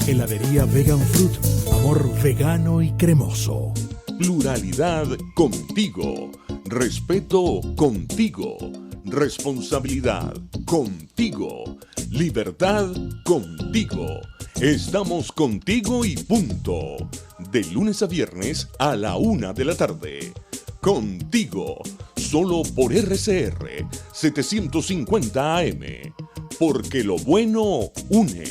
@heladería Vegan Fruit. Amor vegano y cremoso. Pluralidad contigo. Respeto contigo. Responsabilidad contigo. Libertad contigo. Estamos contigo y punto. De lunes a viernes a la 1 de la tarde. Contigo. Solo por RCR 750 AM. Porque lo bueno une.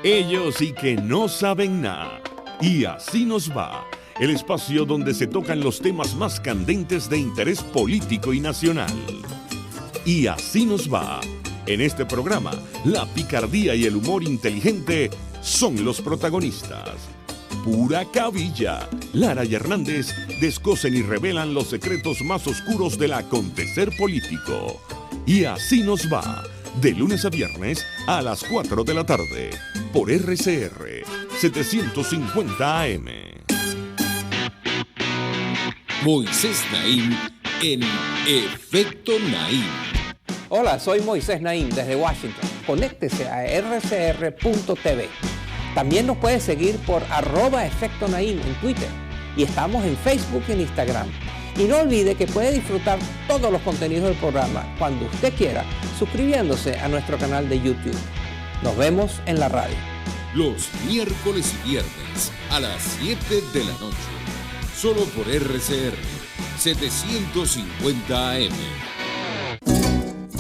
Ellos y que no saben nada. Y así nos va. El espacio donde se tocan los temas más candentes de interés político y nacional. Y así nos va. En este programa, la picardía y el humor inteligente son los protagonistas. Pura cabilla. Lara y Hernández descosen y revelan los secretos más oscuros del acontecer político. Y así nos va. De lunes a viernes a las 4 de la tarde. Por RCR 750 AM. Moisés Naim en Efecto Naim. Hola, soy Moisés Naim desde Washington. Conéctese a rcr.tv. También nos puede seguir por @Efecto Naim en Twitter. Y estamos en Facebook y en Instagram. Y no olvide que puede disfrutar todos los contenidos del programa cuando usted quiera, suscribiéndose a nuestro canal de YouTube. Nos vemos en la radio. Los miércoles y viernes a las 7 de la noche. Solo por RCR 750 AM.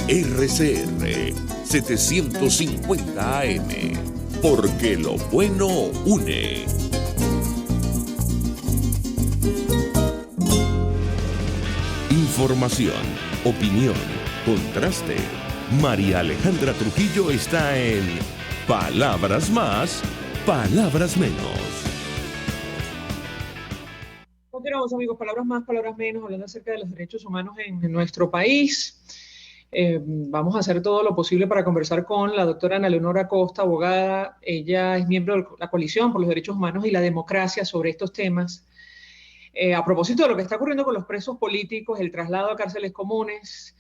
RCR 750 AM. Porque lo bueno une. Información, opinión, contraste. María Alejandra Trujillo está en Palabras Más, Palabras Menos. Continuamos, amigos, palabras más, palabras menos, hablando acerca de los derechos humanos en nuestro país. Vamos a hacer todo lo posible para conversar con la doctora Ana Leonora Acosta, abogada. Ella es miembro de la Coalición por los Derechos Humanos y la Democracia sobre estos temas. A propósito de lo que está ocurriendo con los presos políticos, el traslado a cárceles comunes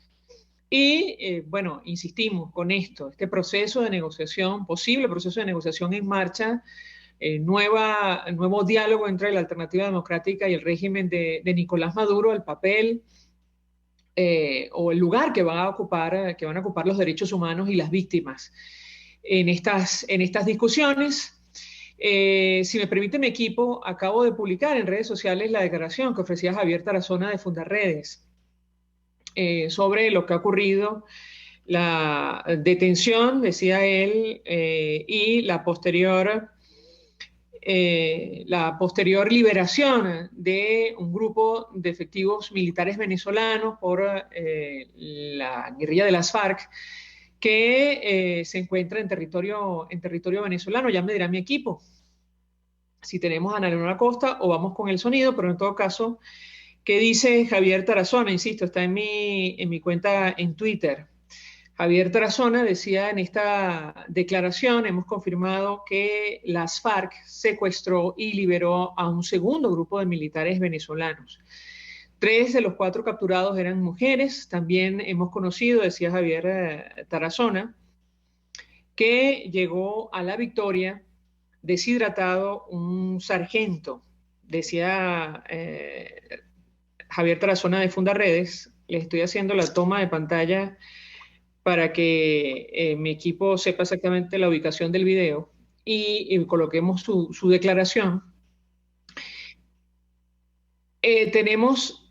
y, bueno, insistimos con esto, este proceso de negociación, posible proceso de negociación en marcha, nuevo diálogo entre la Alternativa Democrática y el régimen de Nicolás Maduro, el papel o el lugar que van a ocupar los derechos humanos y las víctimas en estas discusiones. Si me permite mi equipo, acabo de publicar en redes sociales la declaración que ofrecía Javier Tarazona de Fundarredes sobre lo que ha ocurrido, la detención, decía él, y la posterior liberación de un grupo de efectivos militares venezolanos por la guerrilla de las FARC que se encuentra en territorio venezolano. Ya me dirá mi equipo si tenemos a Ana Leonora Acosta o vamos con el sonido, pero en todo caso, ¿qué dice Javier Tarazona? Insisto, está en mi cuenta en Twitter. Javier Tarazona decía en esta declaración: hemos confirmado que las FARC secuestró y liberó a un segundo grupo de militares venezolanos. 3 de los 4 capturados eran mujeres. También hemos conocido, decía Javier Tarazona, que llegó a la victoria deshidratado un sargento. Decía Javier Tarazona de Fundarredes. Les estoy haciendo la toma de pantalla para que mi equipo sepa exactamente la ubicación del video y coloquemos su declaración. Tenemos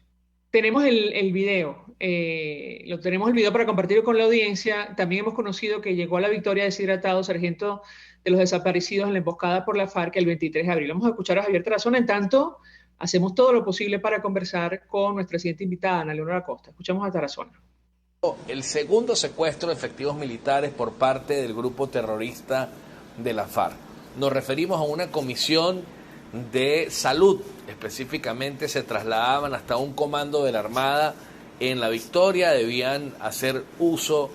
el video. Tenemos el video para compartirlo con la audiencia. También hemos conocido que llegó a la Victoria deshidratado, sargento de los desaparecidos en la emboscada por la FARC el 23 de abril. Vamos a escuchar a Javier Tarazona. En tanto, hacemos todo lo posible para conversar con nuestra siguiente invitada, Ana Leonora Acosta. Escuchamos a Tarazona. El segundo secuestro de efectivos militares por parte del grupo terrorista de la FARC. Nos referimos a una comisión de salud. Específicamente se trasladaban hasta un comando de la Armada en La Victoria. Debían hacer uso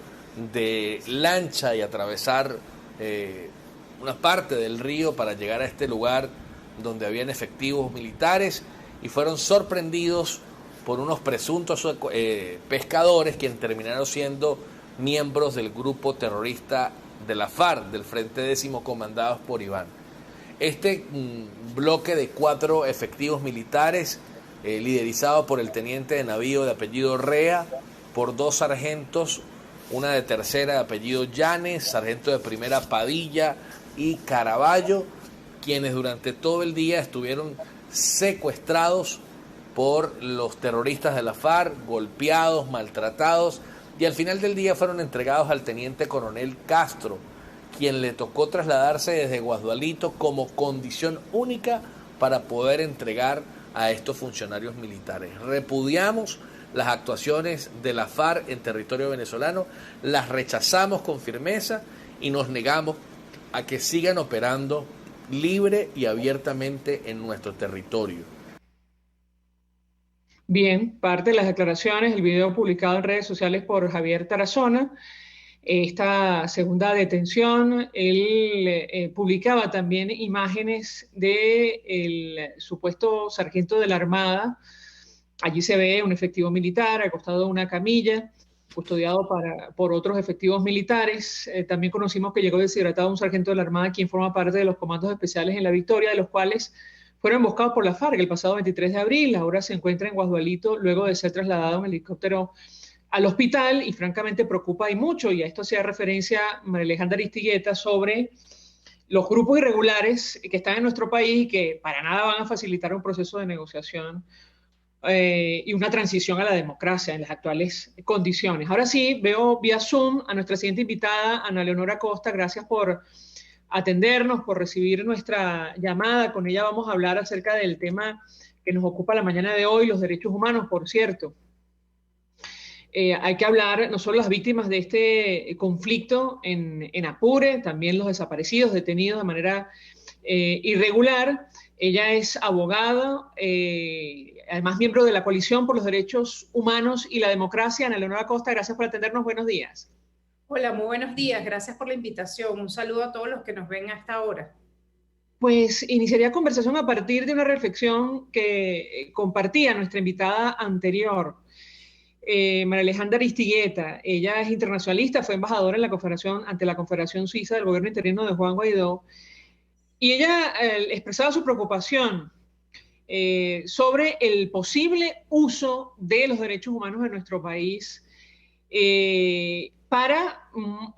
de lancha y atravesar una parte del río para llegar a este lugar donde habían efectivos militares, y fueron sorprendidos por unos presuntos pescadores, quienes terminaron siendo miembros del grupo terrorista de la FARC, del Frente Décimo, comandados por Iván. Este bloque de 4 efectivos militares, liderizado por el teniente de navío de apellido Rea, por 2 sargentos, una de tercera de apellido Llanes, sargento de primera Padilla y Caraballo, quienes durante todo el día estuvieron secuestrados por los terroristas de la FARC, golpeados, maltratados, y al final del día fueron entregados al teniente coronel Castro, quien le tocó trasladarse desde Guasdualito como condición única para poder entregar a estos funcionarios militares. Repudiamos las actuaciones de la FARC en territorio venezolano, las rechazamos con firmeza y nos negamos a que sigan operando libre y abiertamente en nuestro territorio. Bien, parte de las declaraciones, el video publicado en redes sociales por Javier Tarazona. Esta segunda detención, él publicaba también imágenes del supuesto sargento de la Armada. Allí se ve un efectivo militar acostado en una camilla, custodiado por otros efectivos militares. También conocimos que llegó deshidratado un sargento de la Armada, quien forma parte de los comandos especiales en La Victoria, de los cuales fueron emboscados por la FARC el pasado 23 de abril. Ahora se encuentra en Guasdualito luego de ser trasladado en helicóptero al hospital, y francamente preocupa y mucho, y a esto hacía referencia María Alejandra Aristigueta, sobre los grupos irregulares que están en nuestro país y que para nada van a facilitar un proceso de negociación y una transición a la democracia en las actuales condiciones. Ahora sí, veo vía Zoom a nuestra siguiente invitada, Ana Leonora Acosta. Gracias por atendernos, por recibir nuestra llamada. Con ella vamos a hablar acerca del tema que nos ocupa la mañana de hoy, los derechos humanos, por cierto. Hay que hablar no solo las víctimas de este conflicto en Apure, también los desaparecidos, detenidos de manera irregular. Ella es abogada, además miembro de la Coalición por los Derechos Humanos y la Democracia. Ana Leonora Acosta, gracias por atendernos. Buenos días. Hola, muy buenos días. Gracias por la invitación. Un saludo a todos los que nos ven a esta hora. Pues iniciaría conversación a partir de una reflexión que compartía nuestra invitada anterior, María Alejandra Aristigueta. Ella es internacionalista, fue embajadora en la Confederación, ante la Confederación Suiza del gobierno interino de Juan Guaidó, y ella expresaba su preocupación sobre el posible uso de los derechos humanos en nuestro país para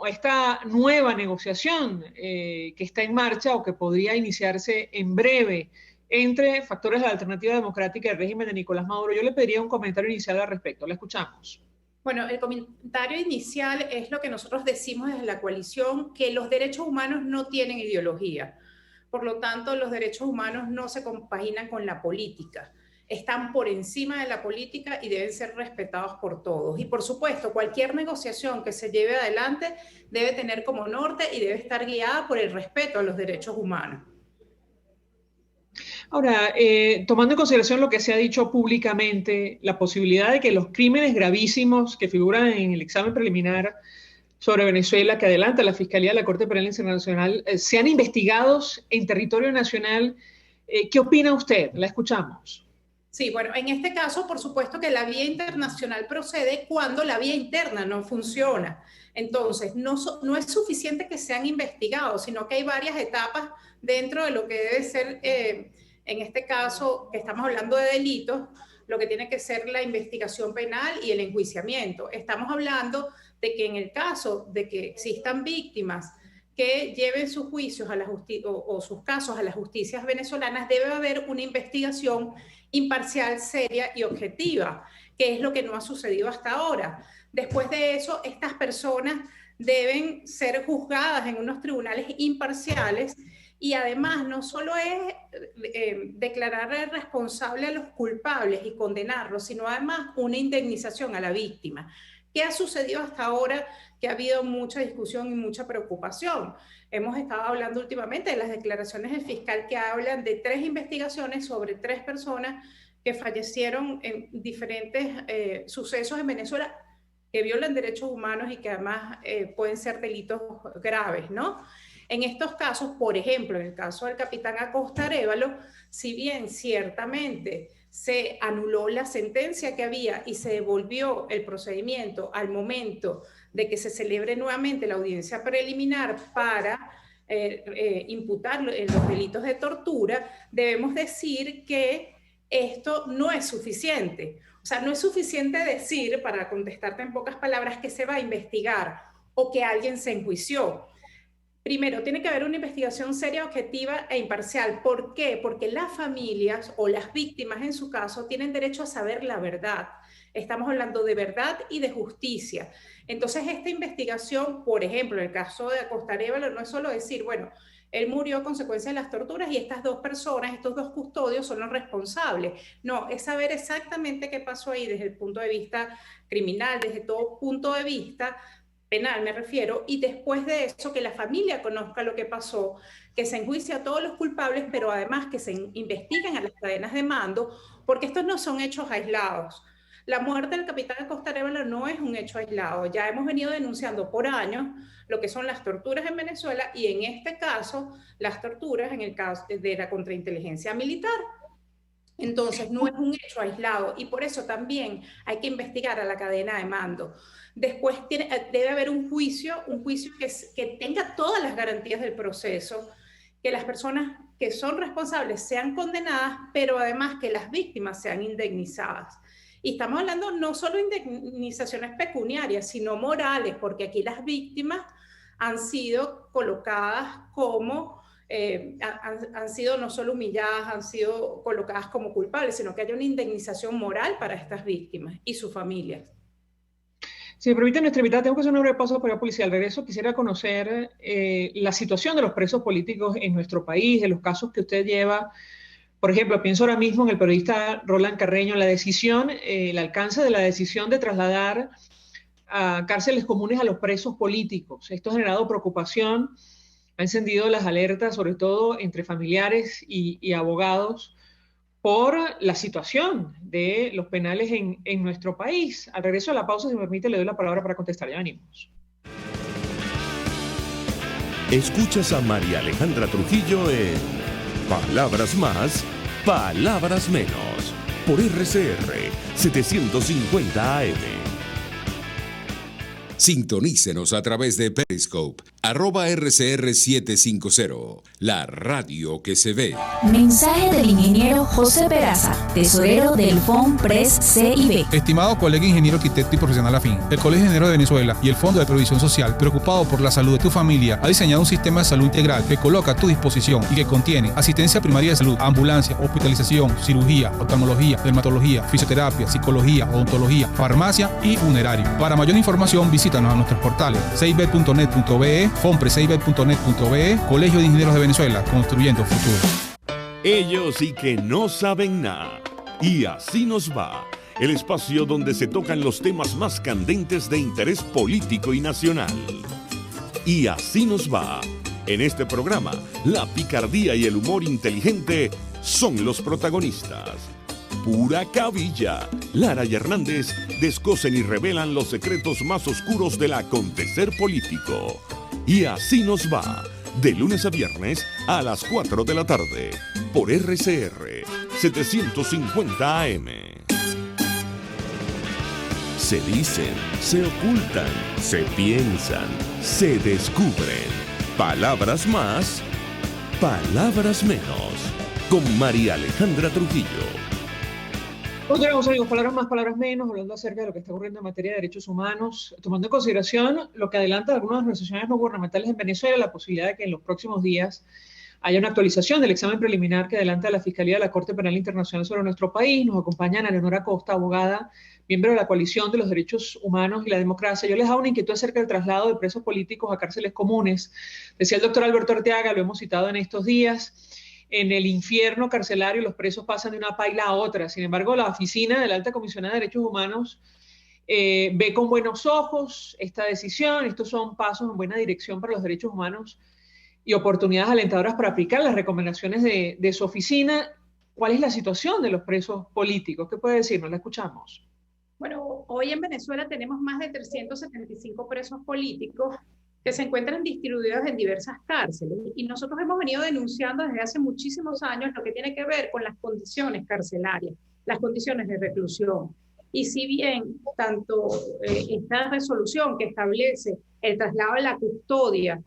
esta nueva negociación que está en marcha o que podría iniciarse en breve entre factores de la alternativa democrática y el régimen de Nicolás Maduro. Yo le pediría un comentario inicial al respecto. La escuchamos. Bueno, el comentario inicial es lo que nosotros decimos desde la coalición, que los derechos humanos no tienen ideología. Por lo tanto, los derechos humanos no se compaginan con la política. Están por encima de la política y deben ser respetados por todos. Y por supuesto, cualquier negociación que se lleve adelante debe tener como norte y debe estar guiada por el respeto a los derechos humanos. Ahora, tomando en consideración lo que se ha dicho públicamente, la posibilidad de que los crímenes gravísimos que figuran en el examen preliminar sobre Venezuela que adelanta la Fiscalía de la Corte Penal Internacional sean investigados en territorio nacional, ¿qué opina usted? La escuchamos. Sí, bueno, en este caso, por supuesto que la vía internacional procede cuando la vía interna no funciona. Entonces, no es suficiente que sean investigados, sino que hay varias etapas dentro de lo que debe ser, en este caso, que estamos hablando de delitos, lo que tiene que ser la investigación penal y el enjuiciamiento. Estamos hablando de que en el caso de que existan víctimas que lleven sus juicios a la o sus casos a las justicias venezolanas, debe haber una investigación imparcial, seria y objetiva, que es lo que no ha sucedido hasta ahora. Después de eso, estas personas deben ser juzgadas en unos tribunales imparciales y además no solo es declarar responsable a los culpables y condenarlos, sino además una indemnización a la víctima. ¿Qué ha sucedido hasta ahora? Que ha habido mucha discusión y mucha preocupación. Hemos estado hablando últimamente de las declaraciones del fiscal que hablan de 3 investigaciones sobre 3 personas que fallecieron en diferentes sucesos en Venezuela que violan derechos humanos y que además pueden ser delitos graves, ¿no? En estos casos, por ejemplo, en el caso del capitán Acosta Arévalo, si bien ciertamente se anuló la sentencia que había y se devolvió el procedimiento al momento de que se celebre nuevamente la audiencia preliminar para imputar los delitos de tortura, debemos decir que esto no es suficiente. O sea, no es suficiente decir, para contestarte en pocas palabras, que se va a investigar o que alguien se enjuició. Primero, tiene que haber una investigación seria, objetiva e imparcial. ¿Por qué? Porque las familias o las víctimas, en su caso, tienen derecho a saber la verdad. Estamos hablando de verdad y de justicia. Entonces, esta investigación, por ejemplo, en el caso de Acosta Arévalo, no es solo decir, bueno, él murió a consecuencia de las torturas y estas 2 personas, estos 2 custodios son los responsables. No, es saber exactamente qué pasó ahí desde el punto de vista criminal, desde todo punto de vista penal me refiero, y después de eso que la familia conozca lo que pasó, que se enjuicie a todos los culpables, pero además que se investiguen a las cadenas de mando, porque estos no son hechos aislados. La muerte del capitán Acosta Arévalo no es un hecho aislado, ya hemos venido denunciando por años lo que son las torturas en Venezuela y en este caso las torturas en el caso de la contrainteligencia militar. Entonces no es un hecho aislado y por eso también hay que investigar a la cadena de mando. Después debe haber un juicio que tenga todas las garantías del proceso, que las personas que son responsables sean condenadas, pero además que las víctimas sean indemnizadas. Y estamos hablando no solo de indemnizaciones pecuniarias, sino morales, porque aquí las víctimas han sido colocadas como, han sido no solo humilladas, han sido colocadas como culpables, sino que haya una indemnización moral para estas víctimas y sus familias. Si me permite nuestra invitada, tengo que hacer un breve paso para la policía. Al regreso quisiera conocer la situación de los presos políticos en nuestro país, de los casos que usted lleva. Por ejemplo, pienso ahora mismo en el periodista Roland Carreño, la decisión, el alcance de la decisión de trasladar a cárceles comunes a los presos políticos. Esto ha generado preocupación, ha encendido las alertas, sobre todo entre familiares y abogados, por la situación de los penales en nuestro país. Al regreso de la pausa, si me permite, le doy la palabra para contestar. Ya venimos. Escuchas a María Alejandra Trujillo en Palabras Más, Palabras Menos, por RCR 750 AM. Sintonícenos a través de Periscope, @RCR750, la radio que se ve. Mensaje del ingeniero José Peraza, tesorero del FOMPRES CIB. Estimado colega ingeniero arquitecto y profesional afín, el Colegio de Ingenieros de Venezuela y el Fondo de Previsión Social, preocupado por la salud de tu familia, ha diseñado un sistema de salud integral que coloca a tu disposición y que contiene asistencia primaria de salud, ambulancia, hospitalización, cirugía, oftalmología, dermatología, fisioterapia, psicología, odontología, farmacia y funerario. Para mayor información, visítanos a nuestros portales cib.net.be, fomprescib.net.be, Colegio de Ingenieros de Venezuela, construyendo futuro. Ellos sí que no saben nada. Y así nos va. El espacio donde se tocan los temas más candentes de interés político y nacional. Y así nos va. En este programa, la picardía y el humor inteligente son los protagonistas. Pura cabilla. Lara y Hernández descosen y revelan los secretos más oscuros del acontecer político. Y así nos va, de lunes a viernes a las 4 de la tarde, por RCR 750 AM. Se dicen, se ocultan, se piensan, se descubren. Palabras más, palabras menos. Con María Alejandra Trujillo. Continuamos, amigos, palabras más, palabras menos, hablando acerca de lo que está ocurriendo en materia de derechos humanos, tomando en consideración lo que adelanta algunas organizaciones no gubernamentales en Venezuela, la posibilidad de que en los próximos días haya una actualización del examen preliminar que adelanta la Fiscalía de la Corte Penal Internacional sobre nuestro país. Nos acompaña Ana Leonora Costa, abogada, miembro de la Coalición de los Derechos Humanos y la Democracia. Yo les hago una inquietud acerca del traslado de presos políticos a cárceles comunes. Decía el doctor Alberto Arteaga, lo hemos citado en estos días, en el infierno carcelario los presos pasan de una paila a otra. Sin embargo, la oficina de la Alta Comisionada de Derechos Humanos ve con buenos ojos esta decisión. Estos son pasos en buena dirección para los derechos humanos y oportunidades alentadoras para aplicar las recomendaciones de su oficina. ¿Cuál es la situación de los presos políticos? ¿Qué puede decirnos? La escuchamos. Bueno, hoy en Venezuela tenemos más de 375 presos políticos que se encuentran distribuidos en diversas cárceles. Y nosotros hemos venido denunciando desde hace muchísimos años lo que tiene que ver con las condiciones carcelarias, las condiciones de reclusión. Y si bien tanto esta resolución que establece el traslado de la custodia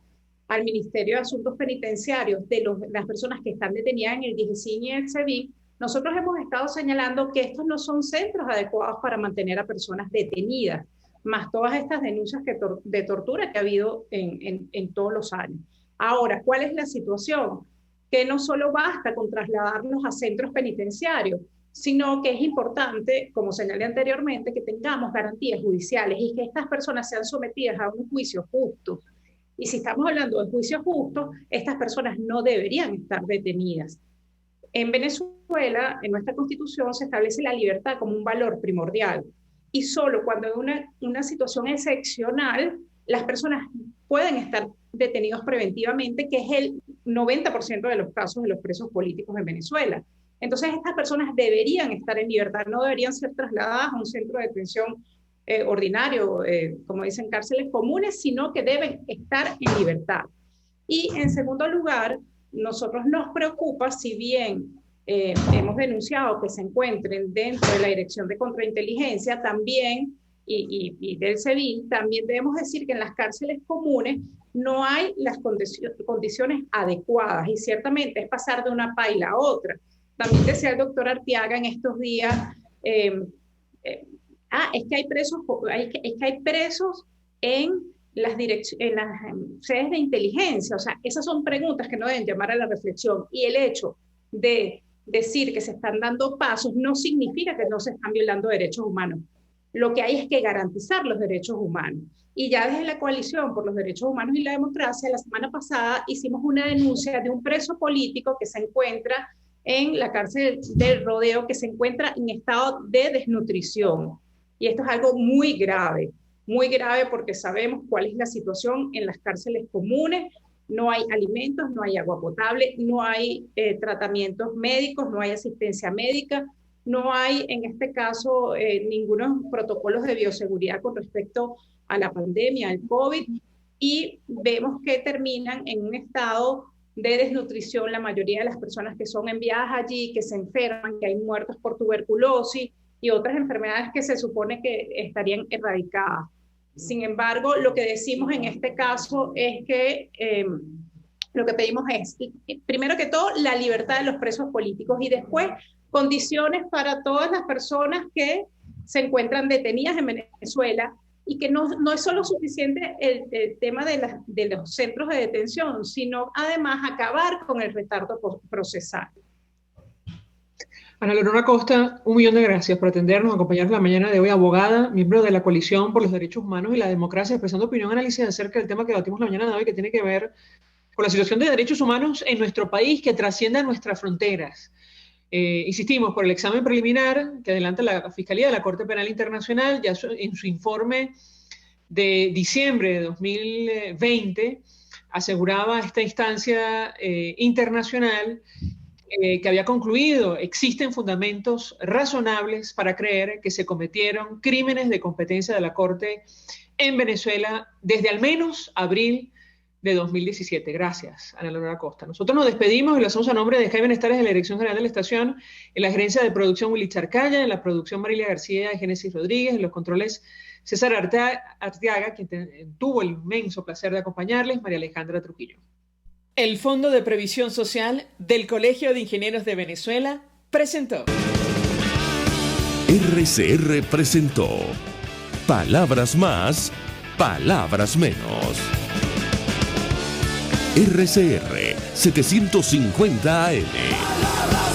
al Ministerio de Asuntos Penitenciarios de las personas que están detenidas en el DIGECIN y el SEBIN, nosotros hemos estado señalando que estos no son centros adecuados para mantener a personas detenidas, más todas estas denuncias de tortura que ha habido en todos los años. Ahora, ¿cuál es la situación? Que no solo basta con trasladarlos a centros penitenciarios, sino que es importante, como señalé anteriormente, que tengamos garantías judiciales y que estas personas sean sometidas a un juicio justo. Y si estamos hablando de juicio justo, estas personas no deberían estar detenidas. En Venezuela, en nuestra Constitución, se establece la libertad como un valor primordial. Y solo cuando en una situación excepcional, las personas pueden estar detenidos preventivamente, que es el 90% de los casos de los presos políticos en Venezuela. Entonces, estas personas deberían estar en libertad, no deberían ser trasladadas a un centro de detención ordinario, como dicen, cárceles comunes, sino que deben estar en libertad. Y en segundo lugar, nosotros nos preocupa, si bien hemos denunciado que se encuentren dentro de la Dirección de Contrainteligencia también y del SEBIN, también debemos decir que en las cárceles comunes no hay las condiciones adecuadas y ciertamente es pasar de una paila a otra. También decía el doctor Arteaga en estos días, es que hay presos en las sedes de inteligencia. O sea, esas son preguntas que no deben llamar a la reflexión. Y el hecho de decir que se están dando pasos no significa que no se están violando derechos humanos. Lo que hay es que garantizar los derechos humanos. Y ya desde la Coalición por los Derechos Humanos y la Democracia, la semana pasada hicimos una denuncia de un preso político que se encuentra en la cárcel del Rodeo, que se encuentra en estado de desnutrición. Y esto es algo muy grave porque sabemos cuál es la situación en las cárceles comunes. No hay alimentos, no hay agua potable, no hay tratamientos médicos, no hay asistencia médica, no hay en este caso ningunos protocolos de bioseguridad con respecto a la pandemia, al COVID, y vemos que terminan en un estado de desnutrición la mayoría de las personas que son enviadas allí, que se enferman, que hay muertos por tuberculosis y otras enfermedades que se supone que estarían erradicadas. Sin embargo, lo que decimos en este caso es que lo que pedimos es, primero que todo, la libertad de los presos políticos y después condiciones para todas las personas que se encuentran detenidas en Venezuela y que no es solo suficiente el tema de los centros de detención, sino además acabar con el retardo procesal. Ana Leonora Costa, 1.000.000 de gracias por atendernos, acompañarnos la mañana de hoy, abogada, miembro de la Coalición por los Derechos Humanos y la Democracia, expresando opinión y análisis acerca del tema que debatimos la mañana de hoy, que tiene que ver con la situación de derechos humanos en nuestro país, que trasciende a nuestras fronteras. Insistimos, por el examen preliminar que adelanta la Fiscalía de la Corte Penal Internacional, ya en su informe de diciembre de 2020, aseguraba esta instancia internacional que había concluido, existen fundamentos razonables para creer que se cometieron crímenes de competencia de la Corte en Venezuela desde al menos abril de 2017. Gracias, Ana Leonora Costa. Nosotros nos despedimos y lo hacemos a nombre de Jaime Nestares de la Dirección General de la Estación, en la gerencia de producción Willy Charcaya, en la producción Marilia García y Génesis Rodríguez, en los controles César Arteaga, quien tuvo el inmenso placer de acompañarles, María Alejandra Trujillo. El Fondo de Previsión Social del Colegio de Ingenieros de Venezuela presentó RCR presentó Palabras Más, Palabras Menos. RCR 750 AM.